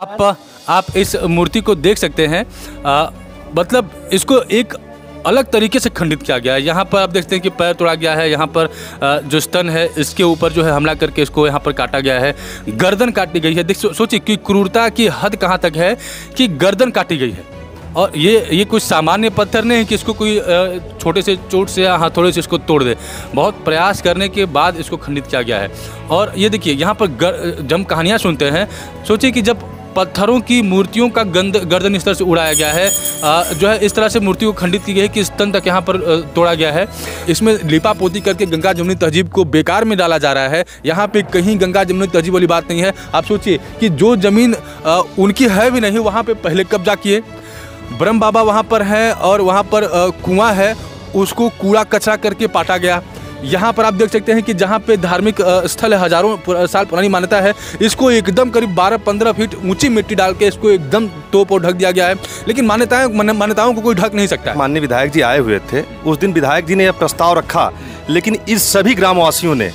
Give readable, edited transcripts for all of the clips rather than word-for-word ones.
आप इस मूर्ति को देख सकते हैं। मतलब इसको एक अलग तरीके से खंडित किया गया है। यहाँ पर आप देखते हैं कि पैर तोड़ा गया है, यहाँ पर जो स्तन है इसके ऊपर जो है हमला करके इसको यहाँ पर काटा गया है, गर्दन काटी गई है। सोचिए कि क्रूरता की हद कहाँ तक है कि गर्दन काटी गई है। और ये कुछ सामान्य पत्थर नहीं है कि इसको कोई छोटे से चोट से या हथौड़े से इसको तोड़ दे। बहुत प्रयास करने के बाद इसको खंडित किया गया है। और ये देखिए यहाँ पर जब हम कहानियाँ सुनते हैं, सोचिए कि जब पत्थरों की मूर्तियों का गर्दन इस तरह से उड़ाया गया है, जो है इस तरह से मूर्ति को खंडित की गई है कि स्तन तक यहाँ पर तोड़ा गया है। इसमें लिपा पोती करके गंगा जमुनी तहजीब को बेकार में डाला जा रहा है। यहाँ पे कहीं गंगा जमुनी तहजीब वाली बात नहीं है। आप सोचिए कि जो ज़मीन उनकी है भी नहीं, वहाँ पे पहले कब्जा किए। ब्रह्म बाबा वहाँ पर हैं और वहाँ पर कुआं है, उसको कूड़ा कचरा करके पाटा गया। यहाँ पर आप देख सकते हैं कि जहाँ पे धार्मिक स्थल है, हज़ारों साल पुरानी मान्यता है, इसको एकदम करीब 12-15 फीट ऊंची मिट्टी डाल के इसको एकदम तोप और ढक दिया गया है। लेकिन मान्यताओं को कोई ढक नहीं सकता। माननीय विधायक जी आए हुए थे, उस दिन विधायक जी ने यह प्रस्ताव रखा, लेकिन इस सभी ग्रामवासियों ने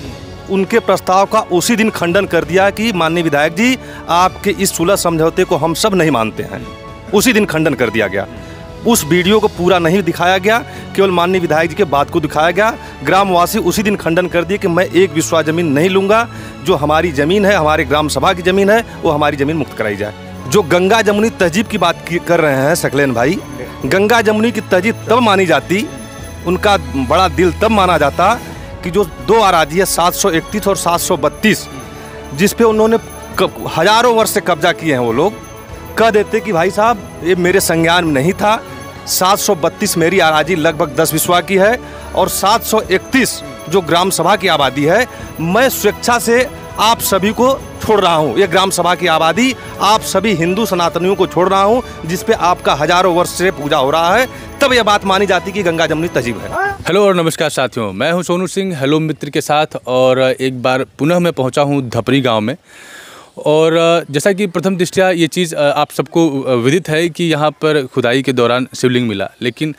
उनके प्रस्ताव का उसी दिन खंडन कर दिया कि माननीय विधायक जी, आपके इस सुलह समझौते को हम सब नहीं मानते हैं। उसी दिन खंडन कर दिया गया। उस वीडियो को पूरा नहीं दिखाया गया, केवल माननीय विधायक जी के बात को दिखाया गया। ग्रामवासी उसी दिन खंडन कर दिए कि मैं एक बिस्वा ज़मीन नहीं लूँगा। जो हमारी ज़मीन है, हमारे ग्राम सभा की ज़मीन है, वो हमारी ज़मीन मुक्त कराई जाए। जो गंगा जमुनी तहजीब की बात कर रहे हैं सकलेन भाई, गंगा जमुनी की तहजीब तब मानी जाती, उनका बड़ा दिल तब माना जाता कि जो दो अराजी है 731 और 732, जिस पे उन्होंने हज़ारों वर्ष से कब्जा किए हैं, वो लोग कह देते कि भाई साहब ये मेरे संज्ञान में नहीं था। 732 मेरी आबादी लगभग 10 बिस्वा की है और 731 जो ग्राम सभा की आबादी है, मैं स्वेच्छा से आप सभी को छोड़ रहा हूँ। ये ग्राम सभा की आबादी आप सभी हिंदू सनातनियों को छोड़ रहा हूँ, जिस पे आपका हज़ारों वर्ष से पूजा हो रहा है। तब यह बात मानी जाती कि गंगा जमुनी तहजीब है। हेलो और नमस्कार साथियों, मैं हूँ सोनू सिंह, हेलो मित्र के साथ। और एक बार पुनः मैं पहुँचा हूँ धपरी गाँव में। और जैसा कि प्रथम दृष्टया ये चीज़ आप सबको विदित है कि यहाँ पर खुदाई के दौरान शिवलिंग मिला, लेकिन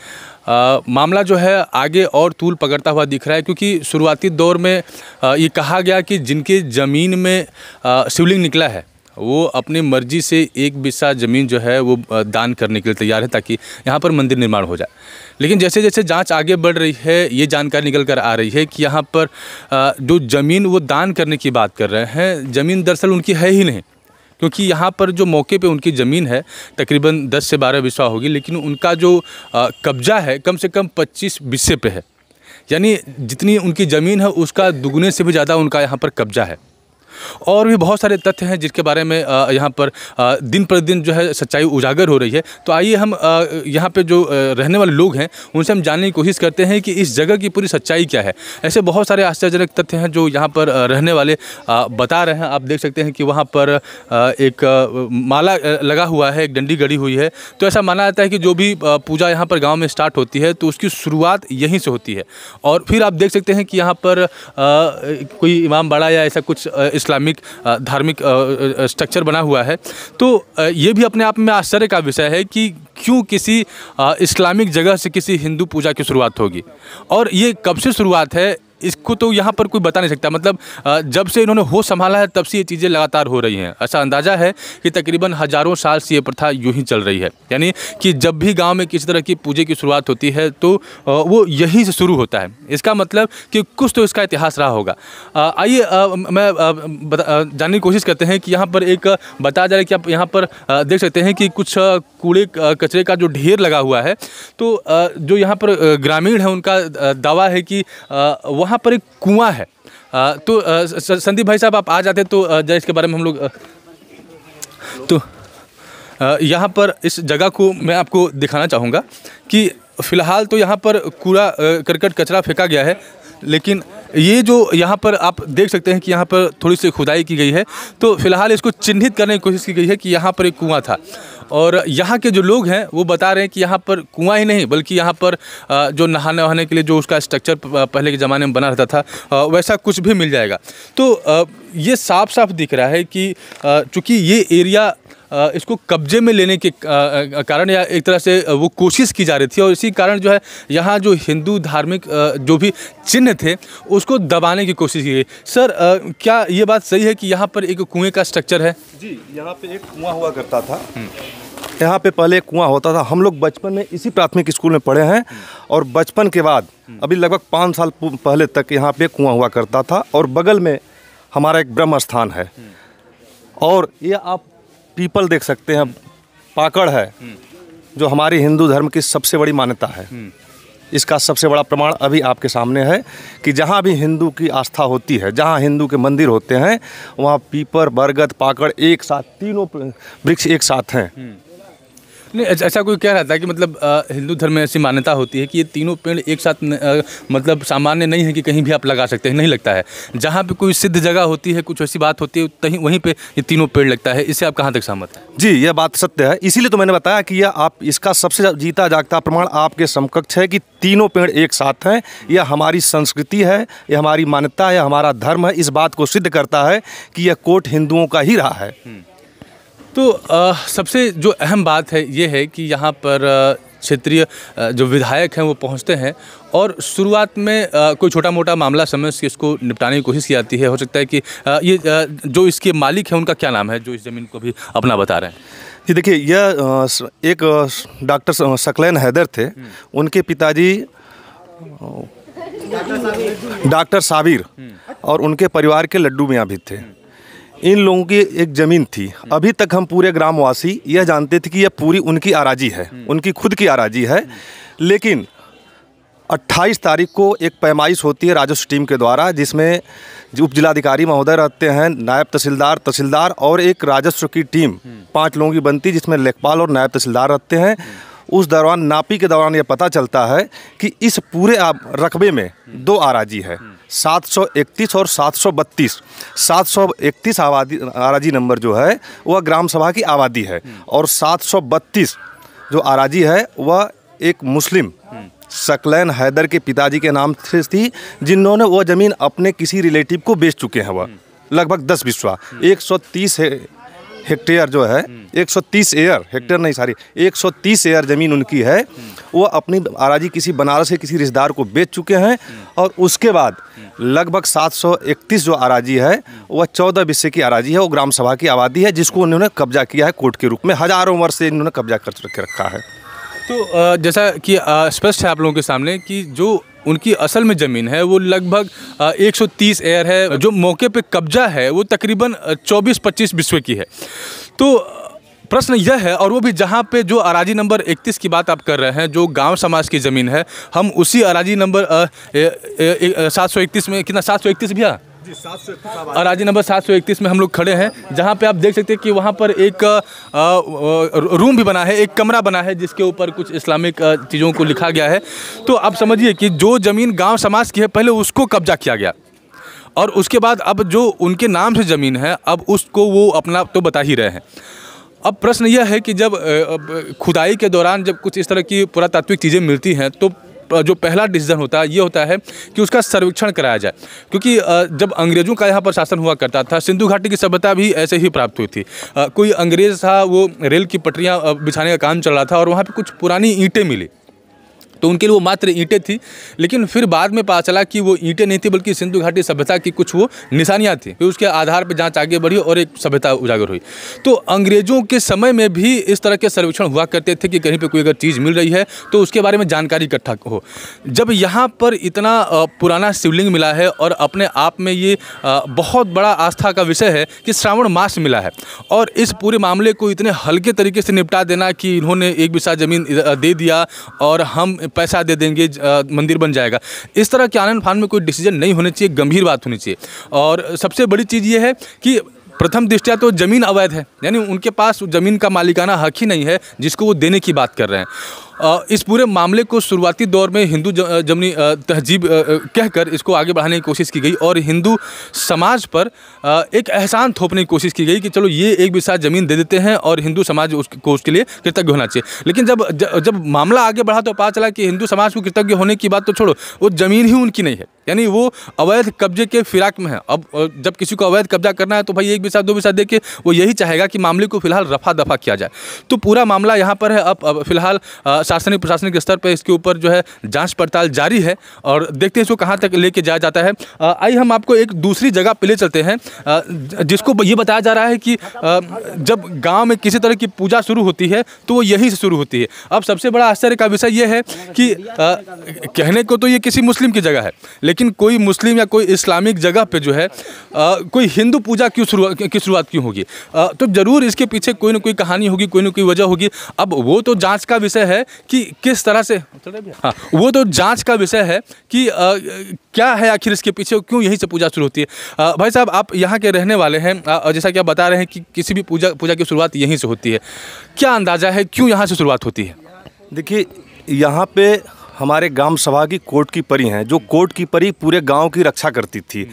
मामला जो है आगे और तूल पकड़ता हुआ दिख रहा है। क्योंकि शुरुआती दौर में ये कहा गया कि जिनके ज़मीन में शिवलिंग निकला है वो अपनी मर्जी से एक बिस्सा ज़मीन जो है वो दान करने के लिए तैयार है, ताकि यहाँ पर मंदिर निर्माण हो जाए। लेकिन जैसे जैसे जांच आगे बढ़ रही है, ये जानकारी निकल कर आ रही है कि यहाँ पर जो ज़मीन वो दान करने की बात कर रहे हैं, ज़मीन दरअसल उनकी है ही नहीं। क्योंकि यहाँ पर जो मौके पे उनकी ज़मीन है तकरीबन 10 से 12 बिस्सा होगी, लेकिन उनका जो कब्जा है कम से कम 25 बिस्से पे है। यानी जितनी उनकी ज़मीन है उसका दुगने से भी ज़्यादा उनका यहाँ पर कब्जा है। और भी बहुत सारे तथ्य हैं जिसके बारे में यहाँ पर दिन प्रतिदिन जो है सच्चाई उजागर हो रही है। तो आइए हम यहाँ पे जो रहने वाले लोग हैं उनसे हम जानने की कोशिश करते हैं कि इस जगह की पूरी सच्चाई क्या है। ऐसे बहुत सारे आश्चर्यजनक तथ्य हैं जो यहाँ पर रहने वाले बता रहे हैं। आप देख सकते हैं कि वहाँ पर एक माला लगा हुआ है, एक डंडी गड़ी हुई है। तो ऐसा माना जाता है कि जो भी पूजा यहाँ पर गाँव में स्टार्ट होती है तो उसकी शुरुआत यहीं से होती है। और फिर आप देख सकते हैं कि यहाँ पर कोई इमाम बाड़ा या ऐसा कुछ इस्लामिक धार्मिक स्ट्रक्चर बना हुआ है। तो ये भी अपने आप में आश्चर्य का विषय है कि क्यों किसी इस्लामिक जगह से किसी हिंदू पूजा की शुरुआत होगी, और ये कब से शुरुआत है इसको तो यहाँ पर कोई बता नहीं सकता। मतलब जब से इन्होंने होश संभाला है तब से ये चीज़ें लगातार हो रही हैं। ऐसा अंदाज़ा है कि तकरीबन हज़ारों साल से ये प्रथा यूँ ही चल रही है। यानी कि जब भी गांव में किसी तरह की पूजे की शुरुआत होती है तो वो यहीं से शुरू होता है। इसका मतलब कि कुछ तो इसका इतिहास रहा होगा। आइए मैं जानने की कोशिश करते हैं कि यहाँ पर एक बताया जा रहा है कि आप यहाँ पर देख सकते हैं कि कुछ कूड़े कचरे का जो ढेर लगा हुआ है। तो जो यहाँ पर ग्रामीण है उनका दावा है कि वहाँ पर एक कुआं है। तो संदीप भाई साहब आप आ जाते तो जरा इसके बारे में हम लोग तो यहाँ पर इस जगह को मैं आपको दिखाना चाहूँगा कि फ़िलहाल तो यहाँ पर कूड़ा करकट कचरा फेंका गया है, लेकिन ये जो यहाँ पर आप देख सकते हैं कि यहाँ पर थोड़ी सी खुदाई की गई है। तो फ़िलहाल इसको चिन्हित करने की कोशिश की गई है कि यहाँ पर एक कुआं था। और यहाँ के जो लोग हैं वो बता रहे हैं कि यहाँ पर कुआं ही नहीं बल्कि यहाँ पर जो नहाने वहाने के लिए जो उसका स्ट्रक्चर पहले के ज़माने में बना रहता था वैसा कुछ भी मिल जाएगा। तो ये साफ साफ दिख रहा है कि चूँकि ये एरिया इसको कब्जे में लेने के कारण या एक तरह से वो कोशिश की जा रही थी और इसी कारण जो है यहाँ जो हिंदू धार्मिक जो भी चिन्ह थे उसको दबाने की कोशिश की गई। सर, क्या ये बात सही है कि यहाँ पर एक कुएं का स्ट्रक्चर है? जी, यहाँ पे एक कुआं हुआ करता था। यहाँ पे पहले एक कुआं होता था। हम लोग बचपन में इसी प्राथमिक स्कूल में पढ़े हैं और बचपन के बाद अभी लगभग 5 साल पहले तक यहाँ पे कुआं हुआ करता था और बगल में हमारा एक ब्रह्म स्थान है और ये आप पीपल देख सकते हैं, पाकड़ है जो हमारी हिंदू धर्म की सबसे बड़ी मान्यता है। इसका सबसे बड़ा प्रमाण अभी आपके सामने है कि जहाँ भी हिंदू की आस्था होती है, जहाँ हिंदू के मंदिर होते हैं, वहाँ पीपर, बरगद, पाकड़ एक साथ, तीनों वृक्ष एक साथ हैं। नहीं, ऐसा कोई कह रहा था कि मतलब हिंदू धर्म में ऐसी मान्यता होती है कि ये तीनों पेड़ एक साथ मतलब सामान्य नहीं है कि कहीं भी आप लगा सकते हैं, नहीं लगता है। जहाँ पे कोई सिद्ध जगह होती है, कुछ ऐसी बात होती है, कहीं वहीं पे ये तीनों पेड़ लगता है। इससे आप कहाँ तक सहमत हैं? जी, यह बात सत्य है। इसीलिए तो मैंने बताया कि यह आप इसका सबसे जीता जागता प्रमाण आपके समकक्ष है कि तीनों पेड़ एक साथ हैं। यह हमारी संस्कृति है, यह हमारी मान्यता है, हमारा धर्म है। इस बात को सिद्ध करता है कि यह कोट हिंदुओं का ही रहा है। तो सबसे जो अहम बात है ये है कि यहाँ पर क्षेत्रीय जो विधायक हैं वो पहुँचते हैं और शुरुआत में कोई छोटा मोटा मामला समझ के इसको निपटाने की कोशिश की जाती है। हो सकता है कि ये जो इसके मालिक हैं उनका क्या नाम है जो इस ज़मीन को भी अपना बता रहे हैं? जी देखिए, यह एक डॉक्टर सकलैन हैदर थे। उनके पिताजी डॉक्टर साबिर और उनके परिवार के लड्डू मियाँ भी थे। इन लोगों की एक ज़मीन थी। अभी तक हम पूरे ग्रामवासी यह जानते थे कि यह पूरी उनकी आराजी है, उनकी खुद की आराजी है। लेकिन 28 तारीख को एक पैमाइश होती है राजस्व टीम के द्वारा, जिसमें उप जिलाधिकारी महोदय रहते हैं, नायब तहसीलदार और एक राजस्व की टीम 5 लोगों की बनती, जिसमें लेखपाल और नायब तहसीलदार रहते हैं। उस दौरान नापी के दौरान यह पता चलता है कि इस पूरे रकबे में 2 आराजी है, 731 और 732। 731 आराजी नंबर जो है वह ग्राम सभा की आबादी है और 732 जो आराजी है वह एक मुस्लिम सकलैन हैदर के पिताजी के नाम से थी, जिन्होंने वह ज़मीन अपने किसी रिलेटिव को बेच चुके हैं। वह लगभग 10 बिस्वा 130 हेक्टेयर जो है 130 एयर हेक्टेयर नहीं सारी 130 एयर ज़मीन उनकी है। वो अपनी आराजी किसी बनारस के किसी रिश्तेदार को बेच चुके हैं और उसके बाद लगभग 731 जो आराजी है वह 14 बिस्से की आराजी है। वो ग्राम सभा की आबादी है जिसको उन्होंने कब्जा किया है कोर्ट के रूप में। हज़ारों वर्ष से इन्होंने कब्जा करके रखा है। तो जैसा कि स्पष्ट है आप लोगों के सामने कि जो उनकी असल में ज़मीन है वो लगभग 130 एयर है, जो मौके पे कब्जा है वो तकरीबन 24-25 बिस्वे की है। तो प्रश्न यह है, और वो भी जहाँ पे जो अराजी नंबर 31 की बात आप कर रहे हैं, जो गांव समाज की ज़मीन है, हम उसी अराजी नंबर 731 में, कितना 731 भैया? अराजी नंबर 731 में हम लोग खड़े हैं, जहाँ पे आप देख सकते हैं कि वहाँ पर एक रूम भी बना है, एक कमरा बना है जिसके ऊपर कुछ इस्लामिक चीज़ों को लिखा गया है। तो आप समझिए कि जो ज़मीन गांव समाज की है पहले उसको कब्जा किया गया और उसके बाद अब जो उनके नाम से ज़मीन है अब उसको वो अपना तो बता ही रहे हैं। अब प्रश्न यह है कि जब खुदाई के दौरान जब कुछ इस तरह की पुरातात्विक चीज़ें मिलती हैं तो जो पहला डिसीजन होता है ये होता है कि उसका सर्वेक्षण कराया जाए, क्योंकि जब अंग्रेज़ों का यहाँ पर शासन हुआ करता था, सिंधु घाटी की सभ्यता भी ऐसे ही प्राप्त हुई थी। कोई अंग्रेज़ था, वो रेल की पटरियाँ बिछाने का काम चल रहा था और वहाँ पे कुछ पुरानी ईंटें मिली, तो उनके लिए वो मात्र ईंटें थी। लेकिन फिर बाद में पता चला कि वो ईंटें नहीं थी बल्कि सिंधु घाटी सभ्यता की कुछ वो निशानियाँ थी। फिर उसके आधार पर जांच आगे बढ़ी और एक सभ्यता उजागर हुई। तो अंग्रेज़ों के समय में भी इस तरह के सर्वेक्षण हुआ करते थे कि कहीं पे कोई अगर चीज़ मिल रही है तो उसके बारे में जानकारी इकट्ठा हो। जब यहाँ पर इतना पुराना शिवलिंग मिला है और अपने आप में ये बहुत बड़ा आस्था का विषय है कि श्रावण मास मिला है और इस पूरे मामले को इतने हल्के तरीके से निपटा देना कि इन्होंने एक बिस्सा ज़मीन दे दिया और हम पैसा दे देंगे मंदिर बन जाएगा, इस तरह के आनन फान में कोई डिसीजन नहीं होने चाहिए, गंभीर बात होनी चाहिए। और सबसे बड़ी चीज़ ये है कि प्रथम दृष्टया तो ज़मीन अवैध है, यानी उनके पास ज़मीन का मालिकाना हक ही नहीं है जिसको वो देने की बात कर रहे हैं। इस पूरे मामले को शुरुआती दौर में हिंदू जमनी तहजीब कहकर इसको आगे बढ़ाने की कोशिश की गई और हिंदू समाज पर एक एहसान थोपने की कोशिश की गई कि चलो ये एक बिस्सा ज़मीन दे देते हैं और हिंदू समाज को उसके लिए कृतज्ञ होना चाहिए। लेकिन जब मामला आगे बढ़ा तो पता चला कि हिंदू समाज को कृतज्ञ होने की बात तो छोड़ो, वो ज़मीन ही उनकी नहीं है, यानी वो अवैध कब्जे के फिराक में है। अब जब किसी को अवैध कब्जा करना है तो भाई 1 बिस्सा 2 बिस्सा दे के वो यही चाहेगा कि मामले को फिलहाल रफा दफा किया जाए। तो पूरा मामला यहाँ पर है। अब फिलहाल शासनिक प्रशासनिक स्तर पर इसके ऊपर जो है जांच पड़ताल जारी है और देखते हैं इसको कहाँ तक लेके जाया जाता है। आइए हम आपको एक दूसरी जगह पे ले चलते हैं जिसको ये बताया जा रहा है कि जब गाँव में किसी तरह की पूजा शुरू होती है तो वो यहीं से शुरू होती है। अब सबसे बड़ा आश्चर्य का विषय ये है कि कहने को तो ये किसी मुस्लिम की जगह है, लेकिन कोई मुस्लिम या कोई इस्लामिक जगह पे जो है कोई हिंदू पूजा की शुरुआत क्यों होगी? तो ज़रूर इसके पीछे कोई ना कोई कहानी होगी, कोई ना कोई वजह होगी। अब वो तो जांच का विषय है कि किस तरह से, हाँ वो तो जांच का विषय है कि क्या है आखिर इसके पीछे, क्यों यहीं से पूजा शुरू होती है। भाई साहब आप यहाँ के रहने वाले हैं, जैसा कि आप बता रहे हैं कि किसी भी पूजा की शुरुआत यहीं से होती है, क्या अंदाज़ा है क्यों यहाँ से शुरुआत होती है? देखिए, यहाँ पे हमारे ग्राम सभा की कोर्ट की परी हैं, जो कोर्ट की परी पूरे गांव की रक्षा करती थी।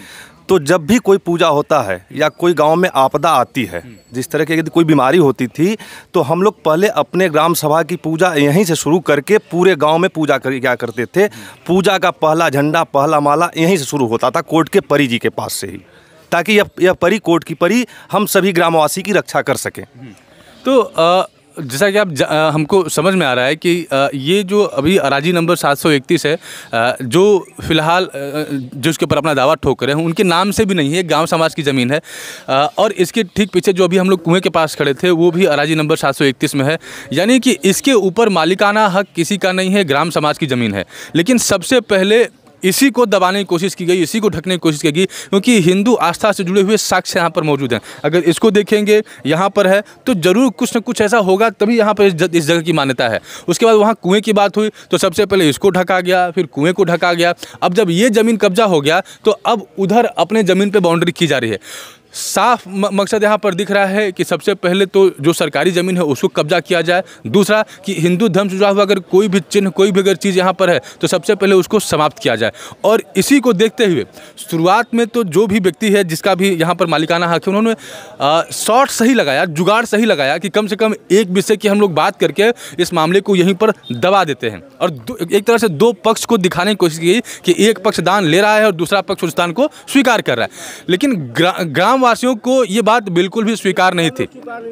तो जब भी कोई पूजा होता है या कोई गांव में आपदा आती है, जिस तरह की यदि कोई बीमारी होती थी, तो हम लोग पहले अपने ग्राम सभा की पूजा यहीं से शुरू करके पूरे गांव में पूजा क्या करते थे। पूजा का पहला झंडा, पहला माला यहीं से शुरू होता था, कोर्ट के परी जी के पास से ही, ताकि यह परी, कोर्ट की परी, हम सभी ग्रामवासी की रक्षा कर सकें। तो जैसा कि आप हमको समझ में आ रहा है कि ये जो अभी अराजी नंबर 731 है, जो फिलहाल जिसके ऊपर अपना दावा ठोक रहे हैं, उनके नाम से भी नहीं है, गांव समाज की ज़मीन है। और इसके ठीक पीछे जो अभी हम लोग कुएं के पास खड़े थे वो भी अराजी नंबर 731 में है, यानी कि इसके ऊपर मालिकाना हक किसी का नहीं है, ग्राम समाज की ज़मीन है। लेकिन सबसे पहले इसी को दबाने की कोशिश की गई, इसी को ढकने की कोशिश की गई, क्योंकि हिंदू आस्था से जुड़े हुए साक्ष्य यहाँ पर मौजूद हैं। अगर इसको देखेंगे यहाँ पर है तो ज़रूर कुछ न कुछ ऐसा होगा, तभी यहाँ पर इस जगह की मान्यता है। उसके बाद वहाँ कुएं की बात हुई तो सबसे पहले इसको ढका गया, फिर कुएं को ढका गया। अब जब ये ज़मीन कब्जा हो गया तो अब उधर अपने ज़मीन पर बाउंड्री की जा रही है। साफ मकसद यहाँ पर दिख रहा है कि सबसे पहले तो जो सरकारी ज़मीन है उसको कब्जा किया जाए, दूसरा कि हिंदू धर्म से जुड़ा हुआ अगर कोई भी चिन्ह, कोई भी अगर चीज़ यहाँ पर है तो सबसे पहले उसको समाप्त किया जाए। और इसी को देखते हुए शुरुआत में तो जो भी व्यक्ति है जिसका भी यहाँ पर मालिकाना हक है, उन्होंने शॉर्ट सही लगाया, जुगाड़ सही लगाया कि कम से कम एक विषय की हम लोग बात करके इस मामले को यहीं पर दबा देते हैं। और एक तरह से दो पक्ष को दिखाने की कोशिश की कि एक पक्ष दान ले रहा है और दूसरा पक्ष उस दान को स्वीकार कर रहा है। लेकिन ग्राम वासियों को ये बात बिल्कुल भी स्वीकार नहीं थी।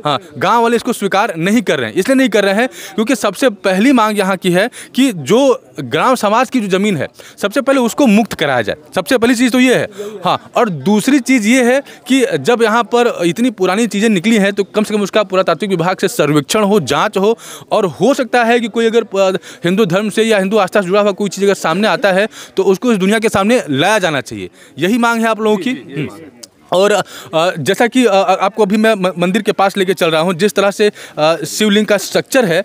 हाँ, गांव वाले इसको स्वीकार नहीं कर रहे हैं। इसलिए नहीं कर रहे हैं क्योंकि सबसे पहली मांग यहाँ की है कि जो ग्राम समाज की जो ज़मीन है सबसे पहले उसको मुक्त कराया जाए। सबसे पहली चीज़ तो ये है। हाँ, और दूसरी चीज़ ये है कि जब यहाँ पर इतनी पुरानी चीज़ें निकली हैं तो कम से कम उसका पुरातात्विक विभाग से सर्वेक्षण हो, जाँच हो, और हो सकता है कि कोई अगर हिंदू धर्म से या हिंदू आस्था से जुड़ा हुआ कोई चीज़ अगर सामने आता है तो उसको इस दुनिया के सामने लाया जाना चाहिए। यही मांग है आप लोगों की। और जैसा कि आपको अभी मैं मंदिर के पास लेके चल रहा हूँ, जिस तरह से शिवलिंग का स्ट्रक्चर है,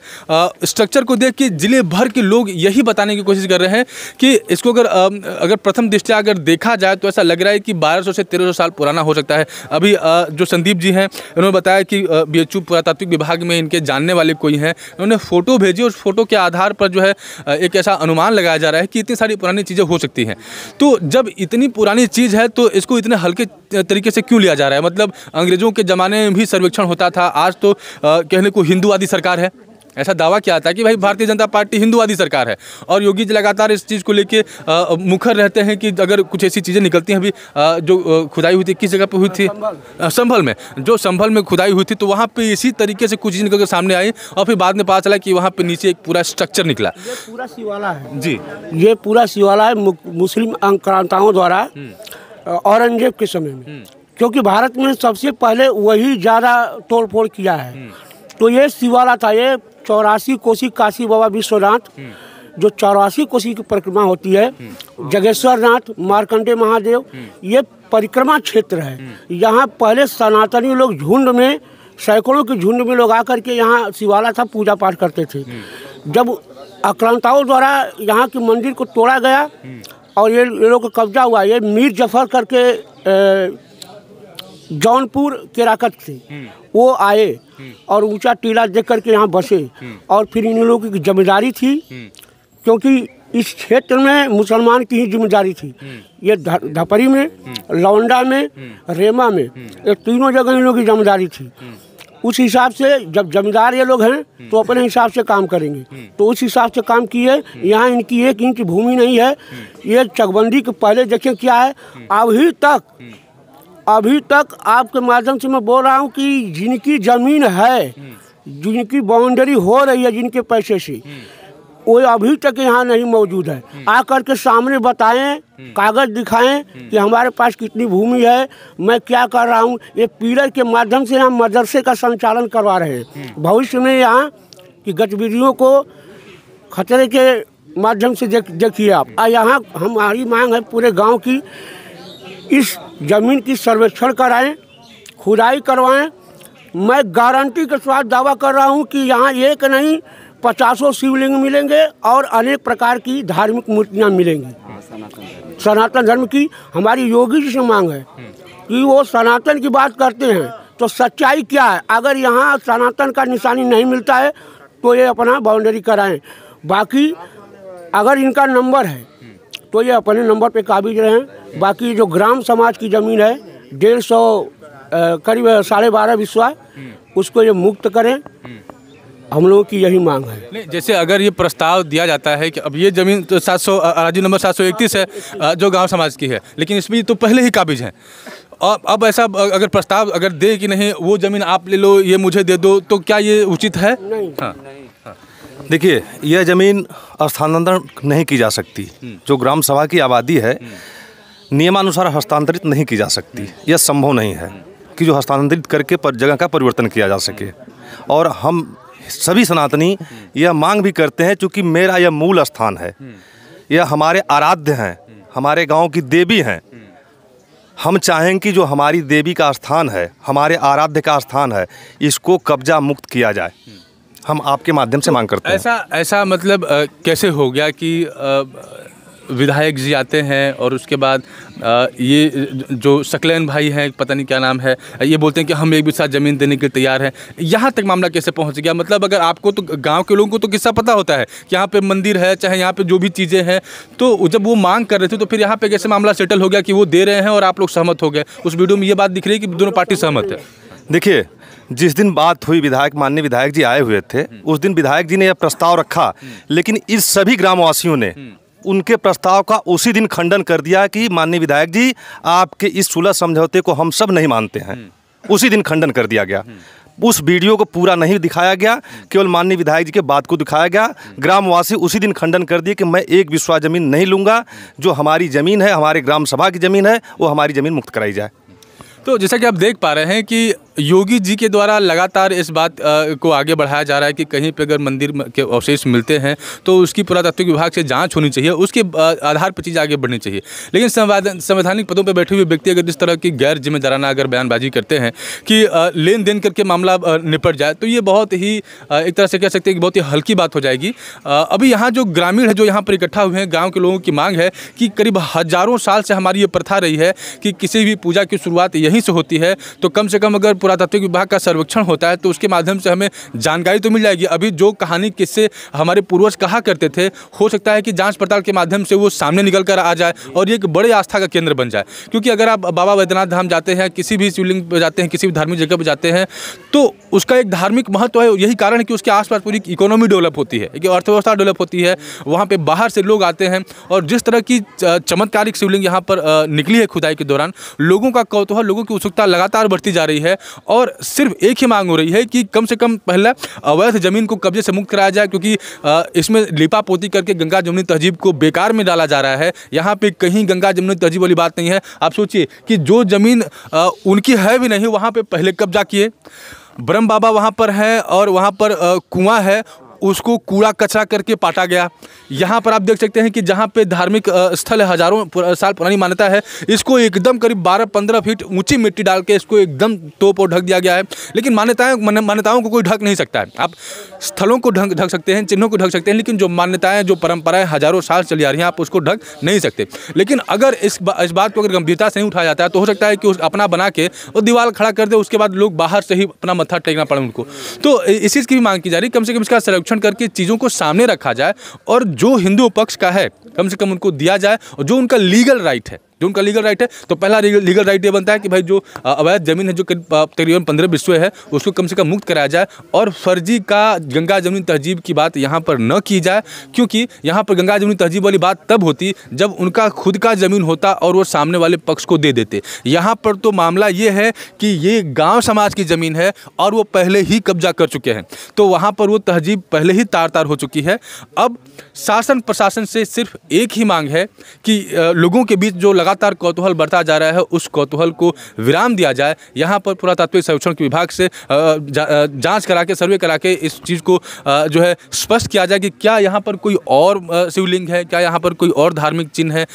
स्ट्रक्चर को देख के जिले भर के लोग यही बताने की कोशिश कर रहे हैं कि इसको अगर प्रथम दृष्टया अगर देखा जाए तो ऐसा लग रहा है कि 1200 से 1300 साल पुराना हो सकता है। अभी जो संदीप जी हैं उन्होंने बताया कि BHU पुरातात्विक विभाग में इनके जानने वाले कोई हैं, उन्होंने फ़ोटो भेजी, उस फोटो के आधार पर जो है एक ऐसा अनुमान लगाया जा रहा है कि इतनी सारी पुरानी चीज़ें हो सकती हैं। तो जब इतनी पुरानी चीज़ है तो इसको इतने हल्के तरीके से क्यों लिया जा रहा है? मतलब अंग्रेजों के ज़माने में भी सर्वेक्षण होता था, आज तो कहने को हिंदूवादी सरकार है। ऐसा दावा किया था कि भाई भारतीय जनता पार्टी हिंदूवादी सरकार है, और योगी जी लगातार इस चीज़ को लेके मुखर रहते हैं कि अगर कुछ ऐसी चीज़ें निकलती हैं। अभी जो खुदाई हुई थी किस जगह पे हुई थी? संभल में। जो संभल में खुदाई हुई थी तो वहाँ पे इसी तरीके से कुछ चीज़ निकल कर सामने आई, और फिर बाद में पता चला कि वहाँ पे नीचे एक पूरा स्ट्रक्चर निकला। ये पूरा शिवाला है जी, ये पूरा शिवाला है मुस्लिम आक्रांताओं द्वारा औरंगजेब के समय में, क्योंकि भारत में सबसे पहले वही ज़्यादा तोड़ फोड़ किया है। तो ये शिवाला था, ये 84 कोसी काशी बाबा विश्वनाथ, जो 84 कोसी की परिक्रमा होती है, जगेश्वर नाथ, मार्कंडे महादेव, ये परिक्रमा क्षेत्र है। यहाँ पहले सनातनी लोग झुंड में, सैकड़ों के झुंड में लोग आकर के यहाँ शिवाला था पूजा पाठ करते थे। जब आक्रांताओं द्वारा यहाँ के मंदिर को तोड़ा गया और ये लोग का कब्जा हुआ, ये मीर जफर करके जौनपुर के राकत थे, वो आए और ऊंचा टीला देख करके यहाँ बसे। और फिर इन लोगों की जिम्मेदारी थी, क्योंकि इस क्षेत्र में मुसलमान की ही जिम्मेदारी थी। ये धपरी में, लौंडा में, रेमा में, ये तीनों जगह इन लोगों की जिम्मेदारी थी। उस हिसाब से जब जमींदार ये लोग हैं तो अपने हिसाब से काम करेंगे, तो उस हिसाब से काम किए। यहाँ इनकी 1 इंच भूमि नहीं है। ये चकबंदी के पहले देखें क्या है। अभी तक आपके माध्यम से मैं बोल रहा हूँ कि जिनकी ज़मीन है, जिनकी बाउंड्री हो रही है जिनके पैसे से, वो अभी तक यहाँ नहीं मौजूद है। आकर के सामने बताएं, कागज़ दिखाएं कि हमारे पास कितनी भूमि है, मैं क्या कर रहा हूँ। ये पिलर के माध्यम से हम मदरसे का संचालन करवा रहे हैं। भविष्य में यहाँ की गतिविधियों को खतरे के माध्यम से देखिए आप। यहाँ हमारी मांग है पूरे गांव की, इस ज़मीन की सर्वेक्षण कराएं, खुदाई करवाएं। मैं गारंटी के साथ दावा कर रहा हूँ कि यहाँ एक नहीं 50 शिवलिंग मिलेंगे और अनेक प्रकार की धार्मिक मूर्तियाँ मिलेंगी। सनातन धर्म की हमारी योगी जी से मांग है कि वो सनातन की बात करते हैं तो सच्चाई क्या है। अगर यहाँ सनातन का निशानी नहीं मिलता है तो ये अपना बाउंड्री कराएं। बाकी अगर इनका नंबर है तो ये अपने नंबर पे काबिज रहें। बाकी जो ग्राम समाज की ज़मीन है 150 करीब 12.5 बिस्वा, उसको ये मुक्त करें। हम लोगों की यही मांग है। नहीं, जैसे अगर ये प्रस्ताव दिया जाता है कि अब ये ज़मीन तो 700 अराजी नंबर 731 है जो गांव समाज की है, लेकिन इसमें तो पहले ही काबिज हैं। और अब ऐसा अगर प्रस्ताव अगर दे कि नहीं वो ज़मीन आप ले लो, ये मुझे दे दो, तो क्या ये उचित है? नहीं। हाँ। देखिए, यह ज़मीन स्थानांतरण नहीं की जा सकती। जो ग्राम सभा की आबादी है नियमानुसार हस्तांतरित नहीं की जा सकती। यह संभव नहीं है कि जो हस्तांतरित करके जगह का परिवर्तन किया जा सके। और हम सभी सनातनी यह मांग भी करते हैं, चूँकि मेरा यह मूल स्थान है, यह हमारे आराध्य हैं, हमारे गांव की देवी हैं। हम चाहें कि जो हमारी देवी का स्थान है, हमारे आराध्य का स्थान है, इसको कब्जा मुक्त किया जाए। हम आपके माध्यम से मांग करते हैं। ऐसा मतलब कैसे हो गया कि विधायक जी आते हैं और उसके बाद ये जो सकलैन भाई हैं, पता नहीं क्या नाम है, ये बोलते हैं कि हम एक भी साथ ज़मीन देने के लिए तैयार हैं। यहाँ तक मामला कैसे पहुँच गया? मतलब अगर आपको तो गांव के लोगों को तो किस्सा पता होता है कि यहाँ पे मंदिर है, चाहे यहाँ पे जो भी चीज़ें हैं, तो जब वो मांग कर रहे थे तो फिर यहाँ पे कैसे मामला सेटल हो गया कि वो दे रहे हैं और आप लोग सहमत हो गए? उस वीडियो में ये बात दिख रही है कि दोनों पार्टी सहमत है। देखिए, जिस दिन बात हुई, माननीय विधायक जी आए हुए थे, उस दिन विधायक जी ने यह प्रस्ताव रखा, लेकिन इस सभी ग्रामवासियों ने उनके प्रस्ताव का उसी दिन खंडन कर दिया कि माननीय विधायक जी, आपके इस सुलह समझौते को हम सब नहीं मानते हैं। उसी दिन खंडन कर दिया गया। उस वीडियो को पूरा नहीं दिखाया गया, केवल माननीय विधायक जी के बात को दिखाया गया। ग्रामवासी उसी दिन खंडन कर दिए कि मैं एक बिस्वा ज़मीन नहीं लूँगा। जो हमारी ज़मीन है, हमारे ग्राम सभा की ज़मीन है, वो हमारी ज़मीन मुक्त कराई जाए। तो जैसा कि आप देख पा रहे हैं कि योगी जी के द्वारा लगातार इस बात को आगे बढ़ाया जा रहा है कि कहीं पे अगर मंदिर के अवशेष मिलते हैं तो उसकी पुरातत्व विभाग से जांच होनी चाहिए, उसके आधार पर चीज़ आगे बढ़नी चाहिए। लेकिन संवैधानिक पदों पर बैठे हुए व्यक्ति अगर इस तरह की गैर जिम्मेदाराना अगर बयानबाजी करते हैं कि लेन देन करके मामला निपट जाए, तो ये बहुत ही एक तरह से कह सकते हैं कि बहुत ही हल्की बात हो जाएगी। अभी यहाँ जो ग्रामीण है जो यहाँ पर इकट्ठा हुए हैं, गाँव के लोगों की मांग है कि करीब हज़ारों साल से हमारी ये प्रथा रही है कि किसी भी पूजा की शुरुआत यहीं से होती है, तो कम से कम अगर पुरातत्व विभाग का सर्वेक्षण होता है तो उसके माध्यम से हमें जानकारी तो मिल जाएगी। अभी जो कहानी किससे हमारे पूर्वज कहा करते थे, हो सकता है कि जांच पड़ताल के माध्यम से वो सामने निकल कर आ जाए और ये एक बड़े आस्था का केंद्र बन जाए। क्योंकि अगर आप बाबा बैद्यनाथ धाम जाते हैं, किसी भी शिवलिंग पर जाते हैं, किसी भी धार्मिक जगह पर जाते हैं, तो उसका एक धार्मिक महत्व है। यही कारण है कि उसके आसपास पूरी इकोनॉमी डेवलप होती है, एक अर्थव्यवस्था डेवलप होती है। वहाँ पे बाहर से लोग आते हैं और जिस तरह की चमत्कारिक शिवलिंग यहाँ पर निकली है खुदाई के दौरान, लोगों का कौतूहल, लोगों की उत्सुकता लगातार बढ़ती जा रही है। और सिर्फ एक ही मांग हो रही है कि कम से कम पहले अवैध जमीन को कब्जे से मुक्त कराया जाए, क्योंकि इसमें लिपापोती करके गंगा जमुनी तहजीब को बेकार में डाला जा रहा है। यहाँ पे कहीं गंगा जमुनी तहजीब वाली बात नहीं है। आप सोचिए कि जो ज़मीन उनकी है भी नहीं, वहाँ पे पहले कब्जा किए। ब्रह्म बाबा वहाँ पर है और वहाँ पर कुआं है, उसको कूड़ा कचरा करके पाटा गया। यहाँ पर आप देख सकते हैं कि जहाँ पे धार्मिक स्थल है, हज़ारों साल पुरानी मान्यता है, इसको एकदम करीब 12-15 फीट ऊंची मिट्टी डाल के इसको एकदम तोप और ढक दिया गया है। लेकिन मान्यताओं को कोई ढक नहीं सकता है। आप स्थलों को ढक सकते हैं, चिन्हों को ढक सकते हैं, लेकिन जो मान्यताएं, जो परंपराएं हज़ारों साल चली आ रही हैं, आप उसको ढक नहीं सकते। लेकिन अगर इस बात को अगर गंभीरता से नहीं उठाया जाता है तो हो सकता है कि उस अपना बना के वो दीवार खड़ा कर दे, उसके बाद लोग बाहर से ही अपना मत्था टेकना पड़े उनको। तो इस चीज़ की भी मांग की जा रही है, कम से कम इसका संरक्षण करके चीज़ों को सामने रखा जाए और जो हिंदू पक्ष का है कम से कम उनको दिया जाए, और जो उनका लीगल राइट है, तो पहला लीगल राइट ये बनता है कि भाई जो अवैध जमीन है जो तकरीबन 15 बिस्वे है उसको कम से कम मुक्त कराया जाए, और फर्जी का गंगा जमुनी तहजीब की बात यहाँ पर न की जाए, क्योंकि यहाँ पर गंगा जमुनी तहजीब वाली बात तब होती जब उनका खुद का ज़मीन होता और वो सामने वाले पक्ष को दे देते। यहाँ पर तो मामला ये है कि ये गाँव समाज की ज़मीन है और वो पहले ही कब्जा कर चुके हैं, तो वहाँ पर वो तहजीब पहले ही तार हो चुकी है। अब शासन प्रशासन से सिर्फ एक ही मांग है कि लोगों के बीच जो लगातार कौतूहल बढ़ता जा रहा है उस कौतूहल को विराम दिया जाए। यहाँ पर पुरातात्विक सर्वेक्षण के विभाग से जांच करा के, सर्वे करा के इस चीज़ को जो है स्पष्ट किया जाए कि क्या यहाँ पर कोई और शिवलिंग है, क्या यहाँ पर कोई और धार्मिक चिन्ह है।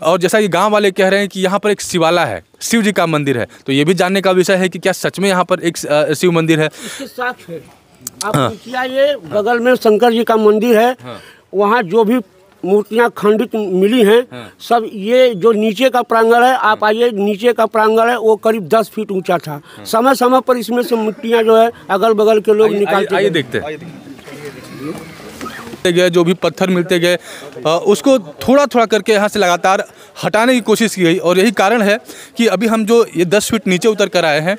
और जैसा कि गांव वाले कह रहे हैं कि यहाँ पर एक शिवाला है, शिव जी का मंदिर है, तो ये भी जानने का विषय है कि क्या सच में यहाँ पर एक शिव मंदिर है। इसके साथ है आप ये बगल में शंकर जी का मंदिर है, वहाँ जो भी मूर्तियाँ खंडित मिली हैं सब, ये जो नीचे का प्रांगण है, आप आइए, नीचे का प्रांगण है वो करीब 10 फीट ऊंचा था। समय समय पर इसमें से मिट्टियाँ जो है अगल बगल के लोग निकालते आइए देखते गए, जो भी पत्थर मिलते गए उसको थोड़ा थोड़ा करके यहाँ से लगातार हटाने की कोशिश की गई, और यही कारण है कि अभी हम जो ये 10 फीट नीचे उतर कर आए हैं,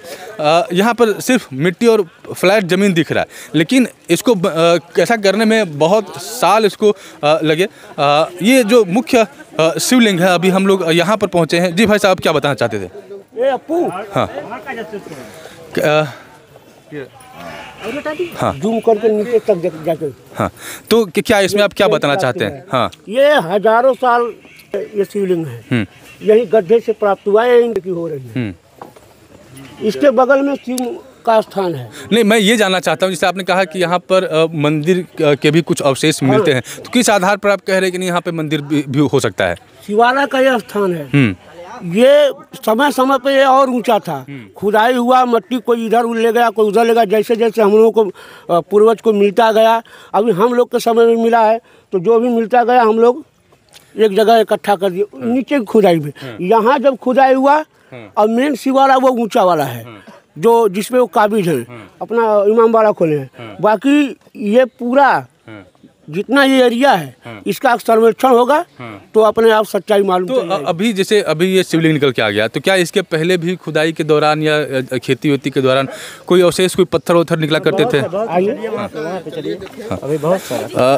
यहाँ पर सिर्फ मिट्टी और फ्लैट ज़मीन दिख रहा है, लेकिन इसको कैसा करने में बहुत साल इसको लगे। ये जो मुख्य शिवलिंग है, अभी हम लोग यहाँ पर पहुँचे हैं। जी भाई साहब, क्या बताना चाहते थे? अपू हाँ हाँ, जूम करके नीचे तक जाके। हाँ, तो क्या इसमें आप क्या बताना चाहते हैं? हाँ, ये हजारों साल ये शिवलिंग है, यही गड्ढे से प्राप्त हुआ है, इनकी हो रही है। इसके बगल में शिव का स्थान है। नहीं, मैं ये जानना चाहता हूँ, जैसे आपने कहा कि यहाँ पर मंदिर के भी कुछ अवशेष मिलते हैं, तो किस आधार पर आप कह रहे हैं कि नहीं यहाँ पे मंदिर भी हो सकता है? शिवाला का यह स्थान है। ये समय समय पे ये और ऊंचा था, खुदाई हुआ, मट्टी कोई इधर ले गया, कोई उधर ले गया, जैसे जैसे हम लोगों को पूर्वज को मिलता गया, अभी हम लोग के समय में मिला है, तो जो भी मिलता गया हम लोग एक जगह इकट्ठा कर दिए नीचे की खुदाई में। यहाँ जब खुदाई हुआ, और मेन शिवाला वो ऊंचा वाला है जो जिसपे वो काबिज है, अपना इमाम बाड़ा खोले हैं। बाकी ये पूरा जितना ये एरिया है इसका सर्वेक्षण होगा तो अपने आप सच्चाई मालूम। तो अभी जैसे अभी ये शिवलिंग निकल के आ गया, तो क्या इसके पहले भी खुदाई के दौरान या खेती वेती के दौरान कोई अवशेष, कोई पत्थर वत्थर निकला करते थे? अभी बहुत सारा।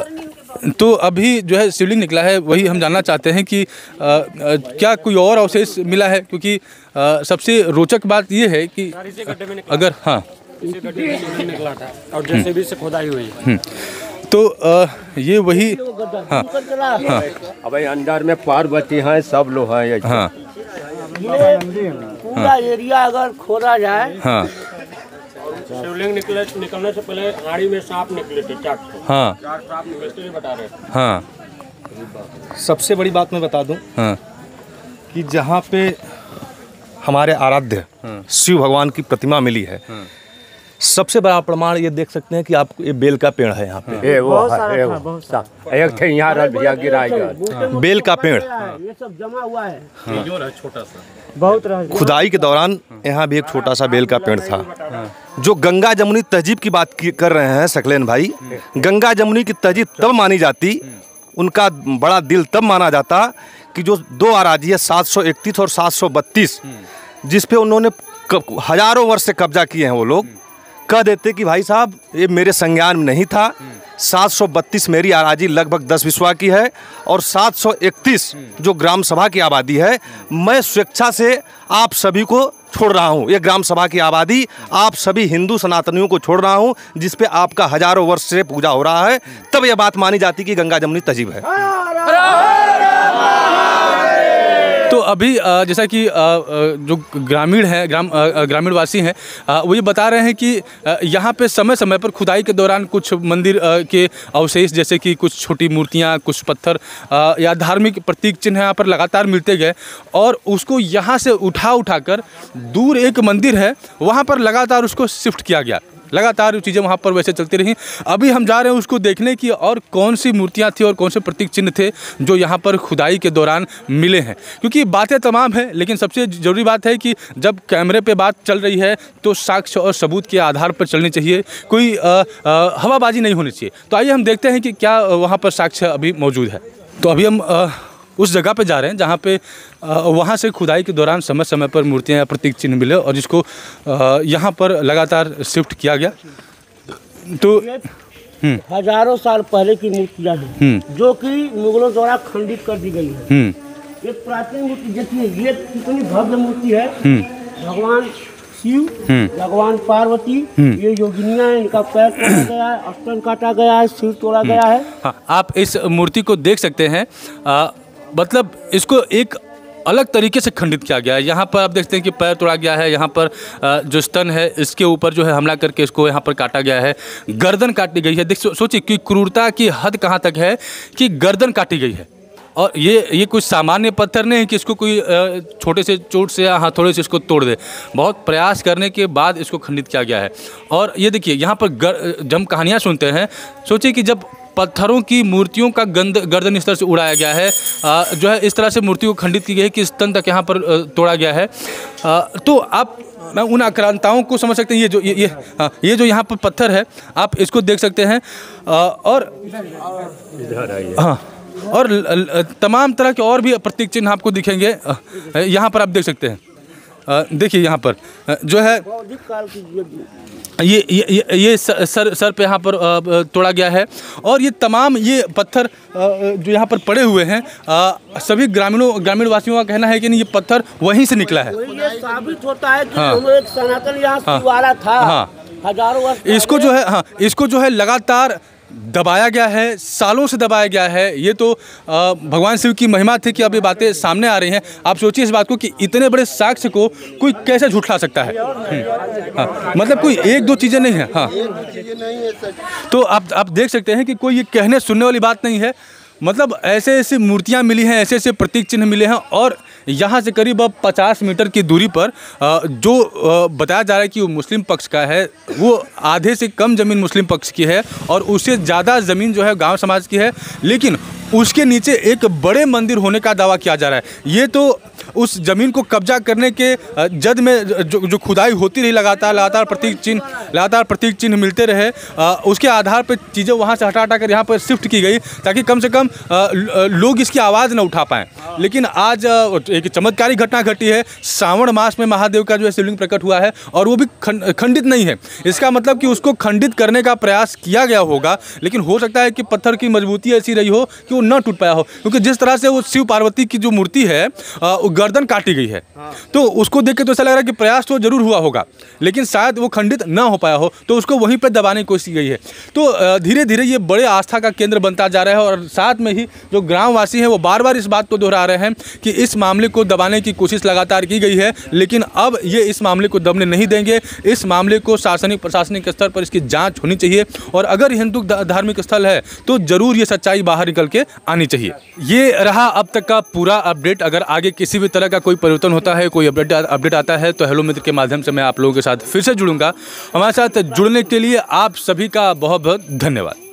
तो अभी जो है शिवलिंग निकला है, वही हम जानना चाहते हैं कि क्या कोई और अवशेष मिला है, क्योंकि सबसे रोचक बात ये है कि अगर निकला था और जैसे भी से खुदाई हुई तो ये वही। हाँ हाँ, अब अंदर में पार्वती हैं, सब लोग हैं। हाँ, पूरा एरिया अगर खोदा जाए, हाँ, शिवलिंग निकलने से पहले आड़ी में सांप निकले थे, 4 सांप निकलते बता रहे। हाँ, सबसे बड़ी बात मैं बता दूं, हाँ, कि जहाँ पे हमारे आराध्य शिव भगवान की प्रतिमा मिली है, सबसे बड़ा प्रमाण ये देख सकते हैं कि आप ये बेल का पेड़ है यहाँ पे। एक थे यहाँ बेल का पेड़, ये सब जमा हुआ है, छोटा सा बहुत खुदाई के दौरान यहाँ भी एक छोटा सा बेल का पेड़ था। जो गंगा जमुनी तहजीब की बात कर रहे हैं सकलेन भाई, गंगा जमुनी की तहजीब तब मानी जाती, उनका बड़ा दिल तब माना जाता कि जो 2 अराजी है 731 और 732, जिसपे उन्होंने हजारों वर्ष से कब्जा किए हैं, वो लोग कह देते कि भाई साहब ये मेरे संज्ञान में नहीं था। 732 मेरी आराजी लगभग 10 बिस्वा की है, और 731 जो ग्राम सभा की आबादी है, मैं स्वेच्छा से आप सभी को छोड़ रहा हूँ। ये ग्राम सभा की आबादी आप सभी हिंदू सनातनियों को छोड़ रहा हूँ, जिस पे आपका हजारों वर्ष से पूजा हो रहा है। तब यह बात मानी जाती कि गंगा जमुनी तहजीब है। तो अभी जैसा कि जो ग्रामीण हैं, ग्रामीण वासी हैं, वो ये बता रहे हैं कि यहाँ पे समय समय पर खुदाई के दौरान कुछ मंदिर के अवशेष जैसे कि कुछ छोटी मूर्तियाँ, कुछ पत्थर या धार्मिक प्रतीक चिन्ह यहाँ पर लगातार मिलते गए और उसको यहाँ से उठाकर दूर एक मंदिर है वहाँ पर लगातार उसको शिफ्ट किया गया। लगातार चीज़ें वहाँ पर वैसे चलती रहीं। अभी हम जा रहे हैं उसको देखने की और कौन सी मूर्तियाँ थी और कौन से प्रतीक चिन्ह थे जो यहाँ पर खुदाई के दौरान मिले हैं, क्योंकि बातें तमाम हैं लेकिन सबसे ज़रूरी बात है कि जब कैमरे पे बात चल रही है तो साक्ष्य और सबूत के आधार पर चलनी चाहिए, कोई हवाबाजी नहीं होनी चाहिए। तो आइए हम देखते हैं कि क्या वहाँ पर साक्ष्य अभी मौजूद है। तो अभी हम उस जगह पे जा रहे हैं जहाँ पे वहाँ से खुदाई के दौरान समय समय पर मूर्तियाँ या प्रतीक चिन्ह मिले और जिसको यहाँ पर लगातार शिफ्ट किया गया। तो हजारों साल पहले की मूर्तियाँ हैं जो कि मुगलों द्वारा खंडित कर दी गई है। ये प्राचीन मूर्ति देखिए, ये कितनी भव्य मूर्ति है। भगवान शिव, भगवान पार्वती, ये योगिनियाँ, इनका पैर तोड़ा गया है, स्तन काटा गया है, सिर तोड़ा गया है। हाँ, आप इस मूर्ति को देख सकते हैं। मतलब इसको एक अलग तरीके से खंडित किया गया है। यहाँ पर आप देखते हैं कि पैर तोड़ा गया है, यहाँ पर जो स्तन है इसके ऊपर जो है हमला करके इसको यहाँ पर काटा गया है, गर्दन काटी गई है। देख सोचिए कि क्रूरता की हद कहाँ तक है कि गर्दन काटी गई है। और ये कुछ सामान्य पत्थर नहीं है कि इसको कोई छोटे से चोट से या हथौड़े से इसको तोड़ दे। बहुत प्रयास करने के बाद इसको खंडित किया गया है। और ये देखिए यहाँ पर जब हम कहानियाँ सुनते हैं, सोचिए कि जब पत्थरों की मूर्तियों का गर्दन इस तरह से उड़ाया गया है, जो है इस तरह से मूर्ति को खंडित की गई है कि स्तन तक यहाँ पर तोड़ा गया है। तो आप उन आक्रांताओं को समझ सकते हैं। ये जो यहाँ पर पत्थर है आप इसको देख सकते हैं। और हाँ, और तमाम तरह के और भी प्रतीक चिन्ह आपको दिखेंगे यहाँ पर, आप देख सकते हैं। देखिए यहाँ पर जो है ये सर पे यहाँ पर तोड़ा गया है। और ये तमाम ये पत्थर जो यहाँ पर पड़े हुए हैं, सभी ग्रामीण वासियों का कहना है कि नहीं ये पत्थर वहीं से निकला है। ये साबित होता है कि एक सनातन यहाँ शिवाला था। हजारों वर्ष इसको जो है लगातार दबाया गया है, सालों से दबाया गया है। ये तो भगवान शिव की महिमा थी कि अब ये बातें सामने आ रही हैं। आप सोचिए इस बात को कि इतने बड़े साक्ष्य को कोई कैसे झुठला सकता है। हाँ, मतलब कोई एक दो चीज़ें नहीं है। हाँ, तो आप देख सकते हैं कि कोई ये कहने सुनने वाली बात नहीं है। मतलब ऐसे ऐसी मूर्तियाँ मिली हैं, ऐसे ऐसे प्रतीक चिन्ह मिले हैं। और यहाँ से करीब 50 मीटर की दूरी पर जो बताया जा रहा है कि वो मुस्लिम पक्ष का है, वो आधे से कम ज़मीन मुस्लिम पक्ष की है और उससे ज़्यादा ज़मीन जो है गांव समाज की है। लेकिन उसके नीचे एक बड़े मंदिर होने का दावा किया जा रहा है। ये तो उस ज़मीन को कब्जा करने के जद में जो खुदाई होती रही, लगातार प्रतीक चिन्ह मिलते रहे, उसके आधार पर चीज़ें वहाँ से हटा कर यहाँ पर शिफ्ट की गई ताकि कम से कम लोग इसकी आवाज़ न उठा पाएँ। लेकिन आज एक चमत्कारी घटना घटी है। श्रावण मास में महादेव का जो है शिवलिंग प्रकट हुआ है और वो भी खंडित नहीं है। इसका मतलब कि उसको खंडित करने का प्रयास किया गया होगा, लेकिन हो सकता है कि पत्थर की मजबूती ऐसी रही हो कि वो न टूट पाया हो। क्योंकि जिस तरह से वो शिव पार्वती की जो मूर्ति है वो गर्दन काटी गई है, तो उसको देख के तो ऐसा लग रहा है कि प्रयास तो जरूर हुआ होगा, लेकिन शायद वो खंडित ना हो पाया हो, तो उसको वहीं पर दबाने की कोशिश की गई है। तो धीरे धीरे ये बड़े आस्था का केंद्र बनता जा रहा है। और साथ में ही जो ग्रामवासी हैं वो बार बार इस बात को दोहरा रहे हैं कि इस मामले को दबाने की कोशिश लगातार की गई है, लेकिन अब ये इस मामले को दबने नहीं देंगे। इस मामले को प्रशासनिक स्तर पर इसकी जाँच होनी चाहिए और अगर हिंदू धार्मिक स्थल है तो जरूर ये सच्चाई बाहर निकल के आनी चाहिए। ये रहा अब तक का पूरा अपडेट। अगर आगे किसी भी तरह का कोई परिवर्तन होता है, कोई अपडेट आता है तो हेलो मित्र के माध्यम से मैं आप लोगों के साथ फिर से जुड़ूंगा। हमारे साथ जुड़ने के लिए आप सभी का बहुत बहुत धन्यवाद।